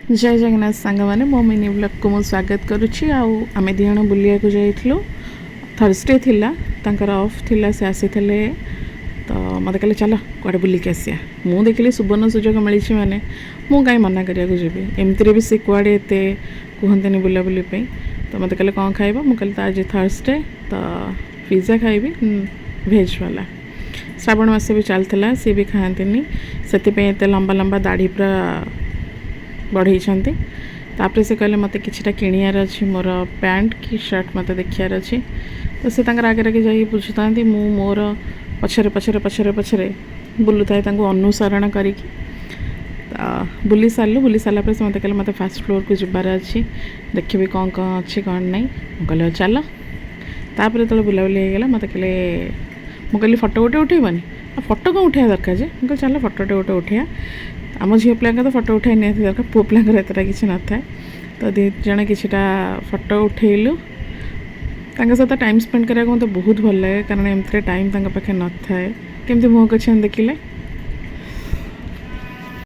जय जगन्नाथ सांग मैंने मो मिनी ब्लॉग को मु स्वागत करुच्ची आम दिहण बुलिया को जाइलु थर्सडे थिला तांकर ऑफ थिला से आसी थे तो मत कहले चल कड़े बुलिक आसिया मु देखिली सुवर्ण सुजोग मिली मैंने मु कहीं मना करिया जी एमती भी सी कुआड़े एत कहते बुलाबुली तो मत कहले कौन खाइब मु कहली आज थर्सडे तो पिज्जा खाइबी भेज वाला श्रावण मास भी चलता सी भी खाती से लंबा लंबा दाढ़ी पूरा बढ़ई तापर से कहले मत कि किणार अच्छी मोर पैंट कि शर्ट मत देखार अच्छी तो से आगे आगे जा बुझुता मोर पछरे पछरे पछरे पछरे बुलू था अनुसरण करी बुली सारापर से मत कहले मत फास्ट फ्लोर को जबार अच्छी देखी कौन कौन अच्छी कौन नहीं कहले चल तापर जो बुलाबुली होगा मत कहले मुझे फोटो गोटे उठेबनी फोटो कौन उठाया दरकार जे मुझे चल फोटोटे गोटे उठाया आम झील पिला तो फोटो उठाई नहीं दरकार पुओ पिला एतटा किसी न था तो दी जड़े किटा फोटो उठेलु सहित टाइम स्पेंड कराया मत बहुत भल लगे कारण एमती टाइम पाखे न था केमती मुह को देखिले